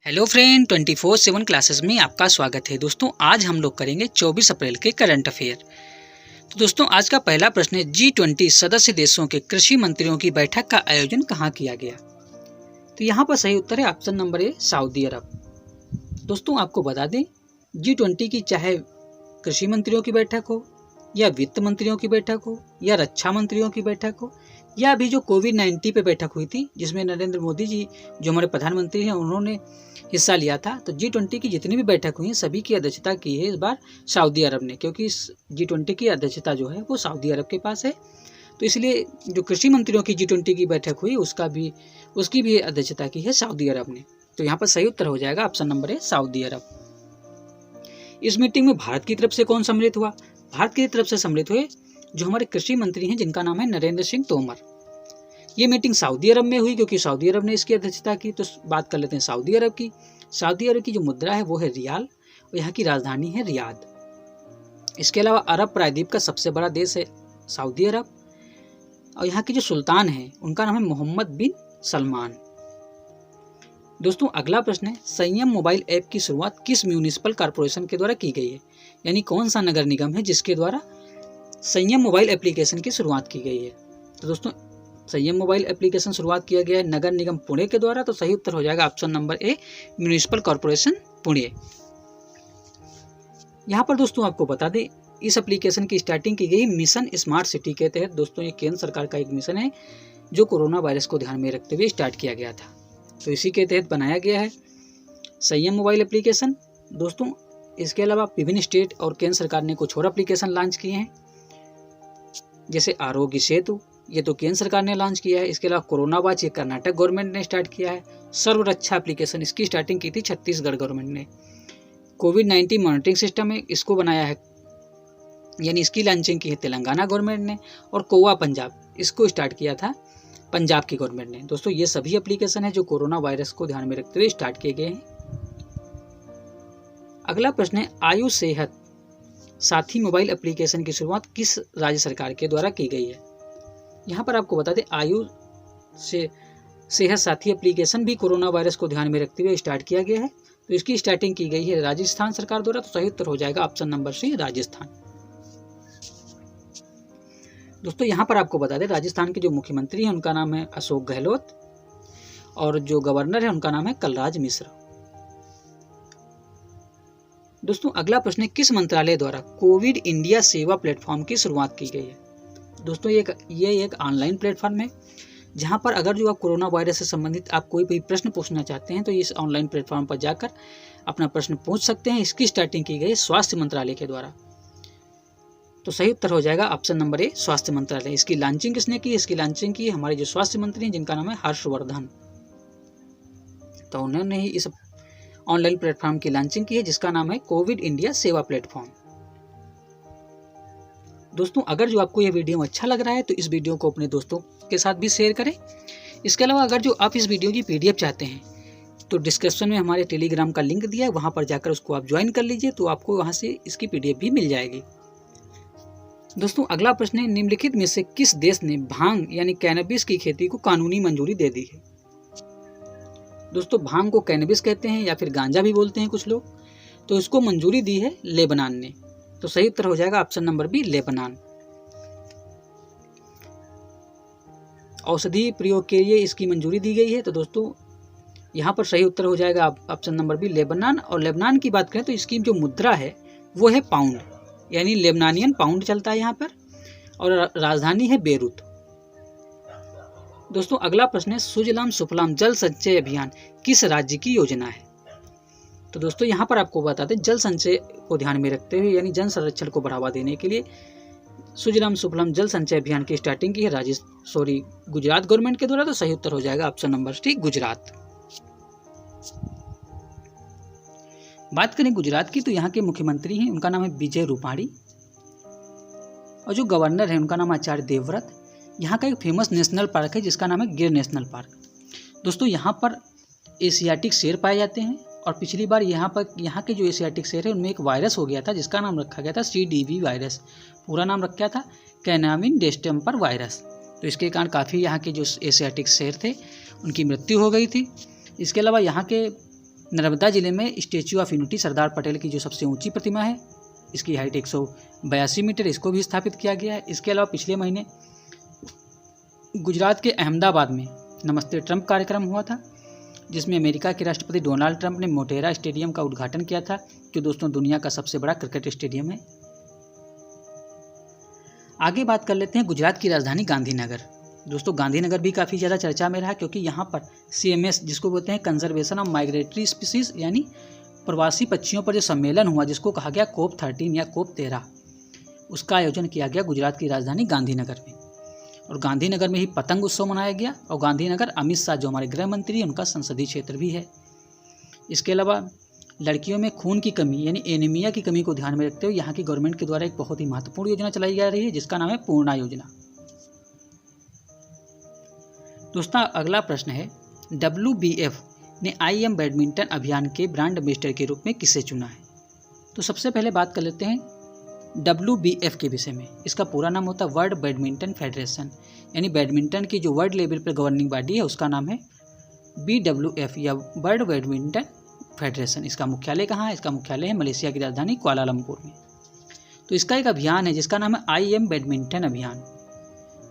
Hello friend 24/7 classes में आपका स्वागत है। दोस्तों आज हम लोग करेंगे 24 अप्रैल के करंट अफेयर। तो दोस्तों आज का पहला प्रश्न है, G20 सदस्य देशों के कृषि मंत्रियों की बैठक का आयोजन कहाँ किया गया? तो यहाँ पर सही उत्तर है ऑप्शन नंबर ए, सऊदी अरब। दोस्तों आपको बता दें, G20 की चाहे कृषि मंत्रियों की बैठक हो या वित्त मंत्रियों की बैठक हो या रक्षा मंत्रियों की बैठक हो या अभी जो कोविड-19 पे बैठक हुई थी जिसमें नरेंद्र मोदी जी जो हमारे प्रधानमंत्री हैं उन्होंने हिस्सा लिया था, तो G20 की जितनी भी बैठक हुई हैं सभी की अध्यक्षता की है इस बार सऊदी अरब ने, क्योंकि इस G20 की अध्यक्षता जो है वो सऊदी अरब के पास है। तो इसलिए जो कृषि मंत्रियों की G20 की बैठक हुई उसकी भी अध्यक्षता की है सऊदी अरब ने। तो यहाँ पर सही उत्तर हो जाएगा ऑप्शन नंबर ए, सऊदी अरब। इस मीटिंग में भारत की तरफ से कौन सम्मिलित हुआ? भारत की तरफ से सम्मिलित हुए जो हमारे कृषि मंत्री हैं जिनका नाम है नरेंद्र सिंह तोमर। ये मीटिंग सऊदी अरब में हुई क्योंकि सऊदी अरब ने इसकी अध्यक्षता की। तो बात कर लेते हैं सऊदी अरब की। सऊदी अरब की जो मुद्रा है वो है रियाल और यहाँ की राजधानी है रियाद। इसके अलावा अरब प्रायद्वीप का सबसे बड़ा देश है सऊदी अरब और यहाँ के जो सुल्तान हैं उनका नाम है मोहम्मद बिन सलमान। दोस्तों अगला प्रश्न है, संयम मोबाइल ऐप की शुरुआत किस म्यूनिसिपल कॉर्पोरेशन के द्वारा की गई है? यानी कौन सा नगर निगम है जिसके द्वारा संयम मोबाइल एप्लीकेशन की शुरुआत की गई है? तो दोस्तों संयम मोबाइल एप्लीकेशन शुरुआत किया गया है नगर निगम पुणे के द्वारा। तो सही उत्तर हो जाएगा option number A, municipal corporation Pune. यहाँ पर दोस्तों आपको बता दें, इस एप्लीकेशन की स्टार्टिंग की गई मिशन स्मार्ट सिटी के तहत। दोस्तों ये केंद्र सरकार का एक मिशन है जो कोरोना वायरस को ध्यान में रखते हुए स्टार्ट किया गया था, तो इसी के तहत बनाया गया है संयम मोबाइल एप्लीकेशन। दोस्तों इसके अलावा विभिन्न स्टेट और केंद्र सरकार ने कुछ और एप्लीकेशन लॉन्च किए हैं, जैसे आरोग्य सेतु, ये तो केंद्र सरकार ने लॉन्च किया है। इसके अलावा कोरोना वॉच, ये कर्नाटक गवर्नमेंट ने स्टार्ट किया है। सर्व रक्षा एप्लीकेशन, इसकी स्टार्टिंग की थी छत्तीसगढ़ गवर्नमेंट ने। कोविड-19 मॉनिटरिंग सिस्टम है, इसको बनाया है यानी इसकी लॉन्चिंग की है तेलंगाना गवर्नमेंट ने। और कौवा पंजाब, इसको स्टार्ट किया था पंजाब की गवर्नमेंट ने। दोस्तों ये सभी एप्लीकेशन है जो कोरोना वायरस को ध्यान में रखते हुए स्टार्ट किए गए हैं। अगला प्रश्न है, आयुष सेहत साथी मोबाइल एप्लीकेशन की शुरुआत किस राज्य सरकार के द्वारा की गई है? यहाँ पर आपको बता दें, आयुष से सेहत साथी एप्लीकेशन भी कोरोना वायरस को ध्यान में रखते हुए स्टार्ट किया गया है, तो इसकी स्टार्टिंग की गई है राजस्थान सरकार द्वारा। तो सही उत्तर हो जाएगा ऑप्शन नंबर सी, राजस्थान। दोस्तों यहाँ पर आपको बता दें, राजस्थान के जो मुख्यमंत्री हैं उनका नाम है अशोक गहलोत और जो गवर्नर है उनका नाम है कलराज मिश्र। दोस्तों अगला प्रश्न है, किस मंत्रालय द्वारा कोविड इंडिया सेवा प्लेटफॉर्म की शुरुआत की गई है? दोस्तों ये एक ऑनलाइन प्लेटफॉर्म है जहां पर अगर जो आप कोरोना वायरस से संबंधित आप कोई भी प्रश्न पूछना चाहते हैं तो इस ऑनलाइन प्लेटफॉर्म पर जाकर अपना प्रश्न पूछ सकते हैं। इसकी स्टार्टिंग की गई स्वास्थ्य मंत्रालय के द्वारा। तो सही उत्तर हो जाएगा ऑप्शन नंबर ए, स्वास्थ्य मंत्रालय। इसकी लॉन्चिंग किसने की? इसकी लॉन्चिंग की हमारे जो स्वास्थ्य मंत्री हैं जिनका नाम है हर्षवर्धन। तो उन्होंने ही इस ऑनलाइन प्लेटफॉर्म की लॉन्चिंग की है जिसका नाम है कोविड इंडिया सेवा प्लेटफॉर्म। दोस्तों अगर जो आपको यह वीडियो अच्छा लग रहा है तो इस वीडियो को अपने दोस्तों के साथ भी शेयर करें। इसके अलावा अगर जो आप इस वीडियो की PDF चाहते हैं तो डिस्क्रिप्शन में हमारे टेलीग्राम का लिंक दिया है, वहां पर जाकर उसको आप ज्वाइन कर लीजिए, तो आपको वहां से इसकी PDF भी मिल जाएगी। दोस्तों अगला प्रश्न है, निम्नलिखित में से किस देश ने भांग यानी कैनबिस की खेती को कानूनी मंजूरी दे दी है? दोस्तों भांग को कैनबिस कहते हैं या फिर गांजा भी बोलते हैं कुछ लोग, तो इसको मंजूरी दी है लेबनान ने। तो सही उत्तर हो जाएगा ऑप्शन नंबर बी, लेबनान। औषधि प्रयोग के लिए इसकी मंजूरी दी गई है, तो दोस्तों यहाँ पर सही उत्तर हो जाएगा ऑप्शन नंबर बी, लेबनान। और लेबनान की बात करें तो इसकी जो मुद्रा है वो है पाउंड, यानी लेबनानियन पाउंड चलता है यहाँ पर, और राजधानी है बेरूत। दोस्तों अगला प्रश्न है, सुजलाम सुफलाम जल संचय अभियान किस राज्य की योजना है? तो दोस्तों यहाँ पर आपको बता दें, जल संचय को ध्यान में रखते हुए यानी जल संरक्षण को बढ़ावा देने के लिए सुजलाम सुफलाम जल संचय अभियान की स्टार्टिंग की है गुजरात गवर्नमेंट के द्वारा। तो सही उत्तर हो जाएगा ऑप्शन नंबर सी, गुजरात। बात करें गुजरात की तो यहाँ के मुख्यमंत्री हैं उनका नाम है विजय रूपाणी और जो गवर्नर है उनका नाम है आचार्य देवव्रत। यहाँ का एक फेमस नेशनल पार्क है जिसका नाम है गिर नेशनल पार्क। दोस्तों यहाँ पर एशियाटिक शेर पाए जाते हैं और पिछली बार यहाँ के जो एशियाटिक शेर है उनमें एक वायरस हो गया था जिसका नाम रखा गया था CDV वायरस। पूरा नाम रखा था कैनामिन डिस्टेम्पर वायरस। तो इसके कारण काफ़ी यहाँ के जो एशियाटिक शेर थे उनकी मृत्यु हो गई थी। इसके अलावा यहाँ के नर्मदा जिले में statue of unity Sardar Patel की जो सबसे ऊंची प्रतिमा है, इसकी हाइट 182 मीटर, इसको भी स्थापित किया गया है। इसके अलावा पिछले महीने गुजरात के अहमदाबाद में नमस्ते ट्रंप कार्यक्रम हुआ था, जिसमें अमेरिका के राष्ट्रपति डोनाल्ड ट्रंप ने मोटेरा स्टेडियम का उद्घाटन किया था, जो दोस्तों दुनिया का सबसे बड़ा क्रिकेट स्टेडियम है। आगे बात कर लेते हैं गुजरात की राजधानी गांधीनगर। दोस्तों गांधीनगर भी काफ़ी ज़्यादा चर्चा में रहा, क्योंकि यहाँ पर CMS जिसको बोलते हैं कंजर्वेशन ऑफ माइग्रेटरी स्पीसीज यानी प्रवासी पक्षियों पर जो सम्मेलन हुआ, जिसको कहा गया COP13 या COP13, उसका आयोजन किया गया गुजरात की राजधानी गांधीनगर में। और गांधीनगर में ही पतंग उत्सव मनाया गया। और गांधीनगर अमित शाह जो हमारे गृह मंत्री हैं, उनका संसदीय क्षेत्र भी है। इसके अलावा लड़कियों में खून की कमी यानी एनीमिया की कमी को ध्यान में रखते हुए यहाँ की गवर्नमेंट के द्वारा एक बहुत ही महत्वपूर्ण योजना चलाई जा रही है, जिसका नाम है पूर्णा योजना। दोस्तों अगला प्रश्न है, WBF ने IM बैडमिंटन अभियान के ब्रांड एम्बेसडर के रूप में किसे चुना है? तो सबसे पहले बात कर लेते हैं WBF के विषय में। इसका पूरा नाम होता है वर्ल्ड बैडमिंटन फेडरेशन, यानी बैडमिंटन की जो वर्ल्ड लेवल पर गवर्निंग बॉडी है, उसका नाम है BWF या वर्ल्ड बैडमिंटन फेडरेशन। इसका मुख्यालय कहाँ है? इसका मुख्यालय है मलेशिया की राजधानी कुआलालंपुर में। तो इसका एक अभियान है जिसका नाम है IM बैडमिंटन अभियान।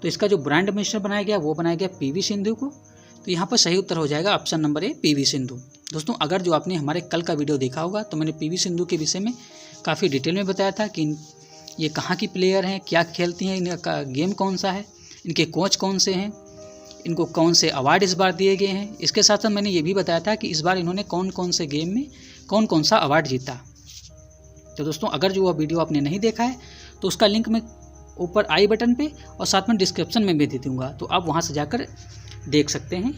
तो इसका जो ब्रांड एम्बेसडर बनाया गया वो बनाया गया PV सिंधु को। तो यहाँ पर सही उत्तर हो जाएगा option number A, PV Sindhu. दोस्तों अगर जो आपने हमारे कल का वीडियो देखा होगा तो मैंने PV सिंधु के विषय में काफ़ी डिटेल में बताया था कि ये कहाँ की प्लेयर हैं, क्या खेलती हैं, इनका गेम कौन सा है, इनके कोच कौन से हैं, इनको कौन से अवार्ड इस बार दिए गए हैं। इसके साथ साथ मैंने ये भी बताया था कि इस बार इन्होंने कौन कौन से गेम में कौन कौन सा अवार्ड जीता। तो दोस्तों अगर जो वह वीडियो आपने नहीं देखा है तो उसका लिंक मैं ऊपर आई बटन पे और साथ में डिस्क्रिप्शन में भी दे दूँगा, तो आप वहाँ से जाकर देख सकते हैं,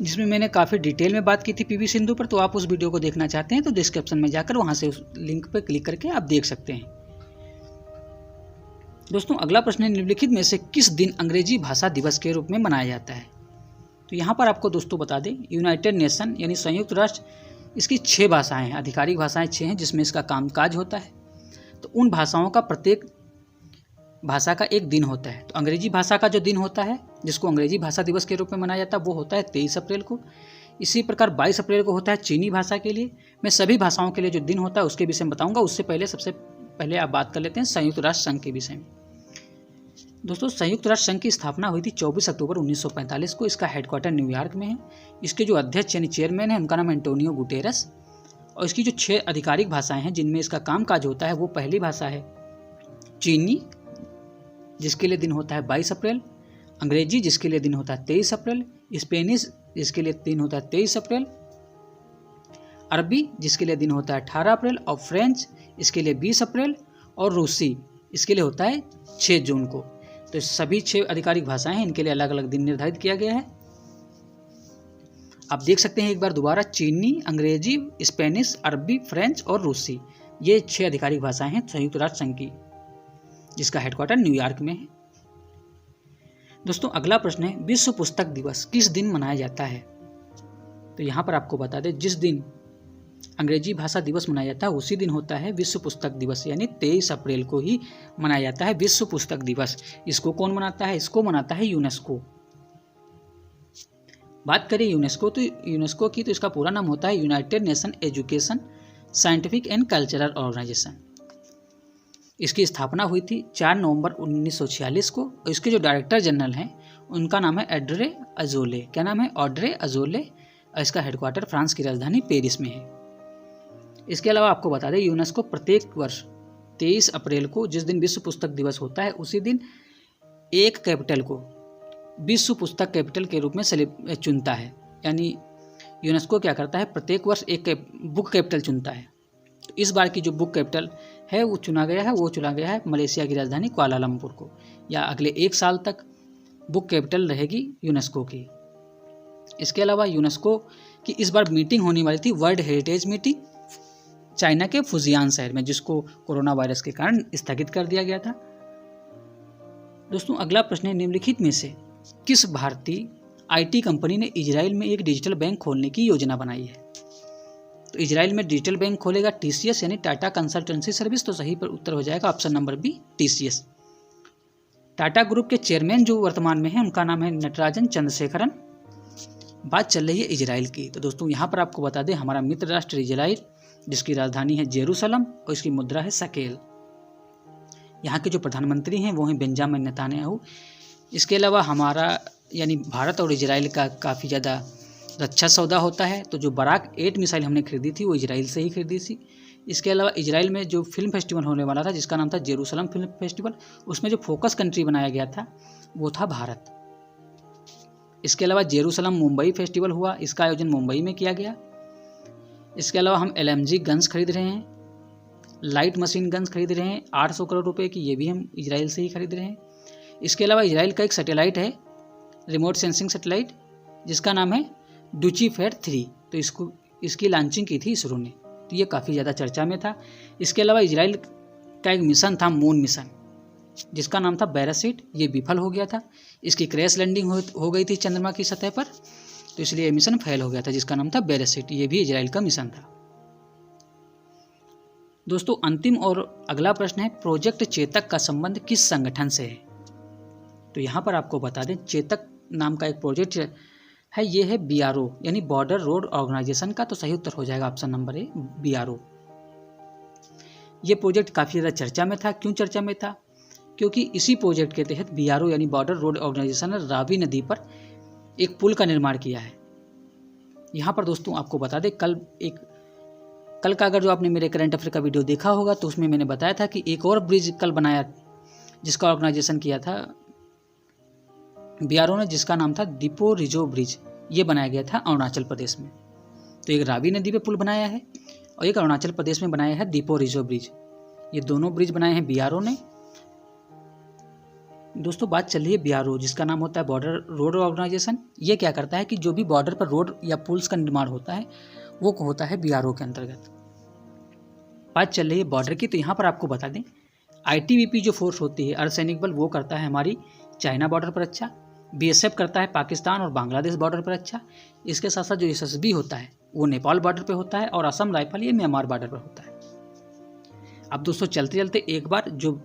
जिसमें मैंने काफ़ी डिटेल में बात की थी PV सिंधु पर। तो आप उस वीडियो को देखना चाहते हैं तो डिस्क्रिप्शन में जाकर वहाँ से उस लिंक पर क्लिक करके आप देख सकते हैं। दोस्तों अगला प्रश्न है, निम्नलिखित में से किस दिन अंग्रेजी भाषा दिवस के रूप में मनाया जाता है? तो यहाँ पर आपको दोस्तों बता दें, यूनाइटेड नेशन यानी संयुक्त राष्ट्र, इसकी 6 भाषाएं हैं, आधिकारिक भाषाएं 6 हैं, जिसमें इसका कामकाज होता है। तो उन भाषाओं का प्रत्येक भाषा का एक दिन होता है। तो अंग्रेजी भाषा का जो दिन होता है, जिसको अंग्रेजी भाषा दिवस के रूप में मनाया जाता है, वो होता है 23 अप्रैल को। इसी प्रकार 22 अप्रैल को होता है चीनी भाषा के लिए। मैं सभी भाषाओं के लिए जो दिन होता है उसके विषय में बताऊंगा। उससे पहले सबसे पहले आप बात कर लेते हैं संयुक्त राष्ट्र संघ के विषय में। दोस्तों संयुक्त राष्ट्र संघ की स्थापना हुई थी 24 अक्टूबर 1945 को। इसका हेडक्वार्टर न्यूयॉर्क में है। इसके जो अध्यक्ष यानी चेयरमैन है, उनका नाम एंटोनियो गुटेरस। और इसकी जो 6 आधिकारिक भाषाएं हैं जिनमें इसका कामकाज होता है, वो पहली भाषा है चीनी, जिसके लिए दिन होता है 22 अप्रैल, अंग्रेजी जिसके लिए दिन होता है 23 अप्रैल, स्पेनिश जिसके लिए दिन होता है 23 अप्रैल, अरबी जिसके लिए दिन होता है 18 अप्रैल, और फ्रेंच इसके लिए 20 अप्रैल, और रूसी इसके लिए होता है 6 जून को। तो सभी 6 आधिकारिक भाषाएं हैं, इनके लिए अलग अलग दिन निर्धारित किया गया है। आप देख सकते हैं एक बार दोबारा, चीनी, अंग्रेजी, स्पेनिश, अरबी, फ्रेंच और रूसी, ये 6 आधिकारिक भाषाएं हैं संयुक्त राष्ट्र संघ की, जिसका हेडक्वार्टर न्यूयॉर्क में है। दोस्तों अगला प्रश्न है, विश्व पुस्तक दिवस किस दिन मनाया जाता है? तो यहाँ पर आपको बता दें, जिस दिन अंग्रेजी भाषा दिवस मनाया जाता है उसी दिन होता है विश्व पुस्तक दिवस, यानी 23 अप्रैल को ही मनाया जाता है विश्व पुस्तक दिवस। इसको कौन मनाता है? इसको मनाता है यूनेस्को। बात करें यूनेस्को की, तो इसका पूरा नाम होता है United Nation Education, Scientific and Cultural Organisation. इसकी स्थापना हुई थी 4 नवंबर 1946 को। और इसके जो डायरेक्टर जनरल हैं उनका नाम है ऑड्रे अजोले। क्या नाम है? Audrey Azoulay. और इसका हेडक्वार्टर फ्रांस की राजधानी पेरिस में है। इसके अलावा आपको बता दें, यूनेस्को प्रत्येक वर्ष 23 अप्रैल को, जिस दिन विश्व पुस्तक दिवस होता है, उसी दिन एक कैपिटल को विश्व पुस्तक कैपिटल के रूप में चुनता है। यानी यूनेस्को क्या करता है, प्रत्येक वर्ष एक बुक कैपिटल चुनता है। तो इस बार की जो बुक कैपिटल है वो चुना गया है मलेशिया की राजधानी कुआलालंपुर को। या अगले 1 साल तक बुक कैपिटल रहेगी यूनेस्को की। इसके अलावा यूनेस्को की इस बार मीटिंग होने वाली थी, वर्ल्ड हेरिटेज मीटिंग, चाइना के फुजियान शहर में, जिसको कोरोना वायरस के कारण स्थगित कर दिया गया था। दोस्तों अगला प्रश्न है, निम्नलिखित में से किस भारतीय IT कंपनी ने इजराइल में एक डिजिटल बैंक खोलने की योजना बनाई है? तो इजराइल में डिजिटल बैंक खोलेगा TCS यानी टाटा कंसल्टेंसी सर्विस। तो सही पर उत्तर हो जाएगा option number B, TCS। Tata group के चेयरमैन जो वर्तमान में है, उनका नाम है नटराजन चंद्रशेखरन। बात चल रही है इजराइल की। तो दोस्तों यहाँ पर आपको बता दें, हमारा मित्र राष्ट्र इजराइल, जिसकी राजधानी है जेरूसलम और इसकी मुद्रा है शकेल। यहाँ के जो प्रधानमंत्री हैं वो हैं बेंजामिन नेतान्याहू। इसके अलावा हमारा यानी भारत और इजराइल का काफ़ी ज़्यादा रक्षा सौदा होता है। तो जो बराक 8 मिसाइल हमने खरीदी थी वो इजराइल से ही खरीदी थी। इसके अलावा इजराइल में जो फिल्म फेस्टिवल होने वाला था, जिसका नाम था जेरूसलम फिल्म फेस्टिवल, उसमें जो फोकस कंट्री बनाया गया था वो था भारत। इसके अलावा जेरूसलम मुंबई फेस्टिवल हुआ, इसका आयोजन मुंबई में किया गया। इसके अलावा हम LMG गन्स खरीद रहे हैं, लाइट मशीन गन्स खरीद रहे हैं 800 करोड़ रुपए की, ये भी हम इजराइल से ही खरीद रहे हैं। इसके अलावा इजराइल का एक सैटेलाइट है, रिमोट सेंसिंग सैटेलाइट, जिसका नाम है डुचिफेर 3। तो इसकी लॉन्चिंग की थी इसरो ने, तो ये काफ़ी ज़्यादा चर्चा में था। इसके अलावा इजराइल का एक मिशन था मून मिशन, जिसका नाम था बैरासीट, ये विफल हो गया था। इसकी क्रैश लैंडिंग हो गई थी चंद्रमा की सतह पर, तो इसलिए ये मिशन फेल हो गया था, जिसका नाम था बैरासीट। ये भी इजराइल का मिशन था। दोस्तों अंतिम और अगला प्रश्न है, प्रोजेक्ट चेतक का संबंध किस संगठन से है? तो यहाँ पर आपको बता दें, चेतक नाम का एक प्रोजेक्ट है, ये है BRO यानी बॉर्डर रोड ऑर्गेनाइजेशन का। तो सही उत्तर हो जाएगा ऑप्शन नंबर ए, BRO। ये प्रोजेक्ट काफ़ी ज़्यादा चर्चा में था। क्यों चर्चा में था? क्योंकि इसी प्रोजेक्ट के तहत BRO यानी बॉर्डर रोड ऑर्गेनाइजेशन ने रावी नदी पर एक पुल का निर्माण किया है। यहाँ पर दोस्तों आपको बता दें, कल का अगर जो आपने मेरे करंट अफेयर का वीडियो देखा होगा तो उसमें मैंने बताया था कि एक और ब्रिज कल बनाया, जिसका ऑर्गेनाइजेशन किया था BRO ने, जिसका नाम था दीपो रिजो ब्रिज। ये बनाया गया था अरुणाचल प्रदेश में। तो एक रावी नदी पे पुल बनाया है और एक अरुणाचल प्रदेश में बनाया है दीपो रिजो ब्रिज। ये दोनों ब्रिज बनाए हैं BRO ने। दोस्तों बात चल रही है BRO, जिसका नाम होता है बॉर्डर रोड ऑर्गेनाइजेशन। ये क्या करता है कि जो भी बॉर्डर पर रोड या पुल्स का निर्माण होता है वो होता है BRO के अंतर्गत। बात चल रही है बॉर्डर की, तो यहाँ पर आपको बता दें, ITBP जो फोर्स होती है, अर्धसैनिक बल, वो करता है हमारी चाइना बॉर्डर पर अच्छा, BSF करता है पाकिस्तान और बांग्लादेश बॉर्डर पर अच्छा। इसके साथ साथ जो SSB होता है वो नेपाल बॉर्डर पर होता है और असम राइफल ये म्यांमार बॉर्डर पर होता है। अब दोस्तों चलते चलते एक बार जो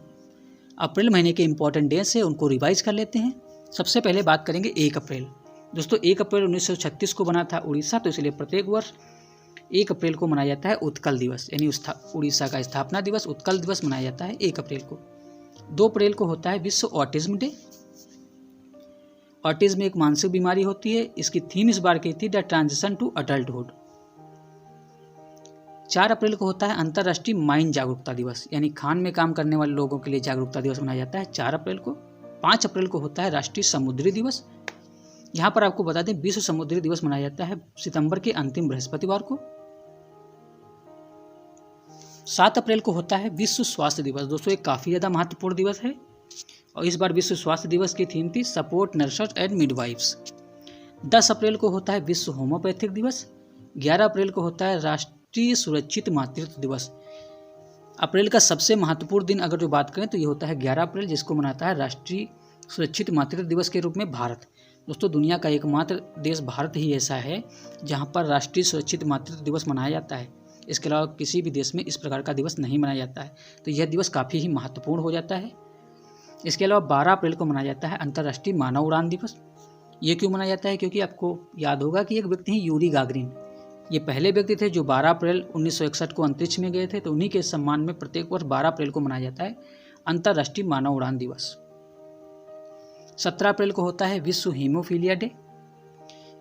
अप्रैल महीने के इंपॉर्टेंट डेज है उनको रिवाइज कर लेते हैं। सबसे पहले बात करेंगे 1 अप्रैल। दोस्तों 1 अप्रैल 1936 को बना था उड़ीसा, तो इसलिए प्रत्येक वर्ष 1 अप्रैल को मनाया जाता है उत्कल दिवस, यानी उड़ीसा का स्थापना दिवस उत्कल दिवस मनाया जाता है 1 अप्रैल को। 2 अप्रैल को होता है विश्व ऑटिज्म डे। ऑटिज्म एक मानसिक बीमारी होती है। इसकी थीम इस बार की थी द ट्रांजिशन टू अडल्टहुड। 4 अप्रैल को होता है अंतर्राष्ट्रीय माइन जागरूकता दिवस, यानी खान में काम करने वाले लोगों के लिए जागरूकता दिवस मनाया जाता है 4 अप्रैल को। 5 अप्रैल को होता है राष्ट्रीय समुद्री दिवस। यहाँ पर आपको बता दें, विश्व समुद्री दिवस मनाया जाता है सितंबर के अंतिम बृहस्पतिवार को। 7 अप्रैल को होता है विश्व स्वास्थ्य दिवस। दोस्तों एक काफ़ी ज़्यादा महत्वपूर्ण दिवस है और इस बार विश्व स्वास्थ्य दिवस की थीम थी सपोर्ट नर्सेस एंड मिडवाइफ्स। 10 अप्रैल को होता है विश्व होम्योपैथिक दिवस। 11 अप्रैल को होता है राष्ट्रीय सुरक्षित मातृत्व दिवस। अप्रैल का सबसे महत्वपूर्ण दिन अगर जो बात करें तो ये होता है 11 अप्रैल, जिसको मनाता है राष्ट्रीय सुरक्षित मातृत्व दिवस के रूप में भारत। दोस्तों दुनिया का एकमात्र देश भारत ही ऐसा है जहाँ पर राष्ट्रीय सुरक्षित मातृत्व दिवस मनाया जाता है। इसके अलावा किसी भी देश में इस प्रकार का दिवस नहीं मनाया जाता है, तो यह दिवस काफ़ी ही महत्वपूर्ण हो जाता है। इसके अलावा 12 अप्रैल को मनाया जाता है अंतर्राष्ट्रीय मानव उड़ान दिवस। ये क्यों मनाया जाता है? क्योंकि आपको याद होगा कि एक व्यक्ति हैं यूरी गागरिन, ये पहले व्यक्ति थे जो 12 अप्रैल 1961 को अंतरिक्ष में गए थे। तो उन्हीं के सम्मान में प्रत्येक वर्ष 12 अप्रैल को मनाया जाता है अंतर्राष्ट्रीय मानव उड़ान दिवस। 17 अप्रैल को होता है विश्व हीमोफीलिया डे।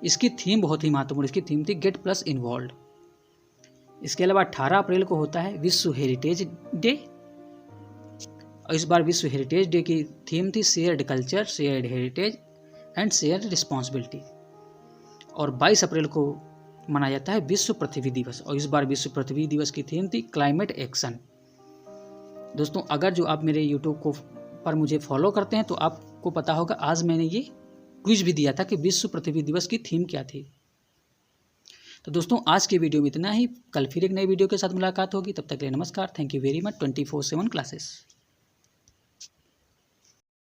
इसकी थीम बहुत ही महत्वपूर्ण, इसकी थीम थी गेट प्लस इन्वॉल्व। इसके अलावा 18 अप्रैल को होता है विश्व हेरिटेज डे और इस बार विश्व हेरिटेज डे की थीम थी shared culture, shared heritage and shared responsibility. और 22 अप्रैल को मनाया जाता है विश्व पृथ्वी दिवस और इस बार विश्व पृथ्वी दिवस की थीम थी क्लाइमेट एक्शन। दोस्तों अगर जो आप मेरे यूट्यूब पर मुझे फॉलो करते हैं तो आपको पता होगा आज मैंने ये क्विज भी दिया था कि विश्व पृथ्वी दिवस की थीम क्या थी। तो दोस्तों आज के वीडियो में इतना ही। कल फिर एक नई वीडियो के साथ मुलाकात होगी, तब तक के लिए नमस्कार। Thank you very much. 24/7 classes.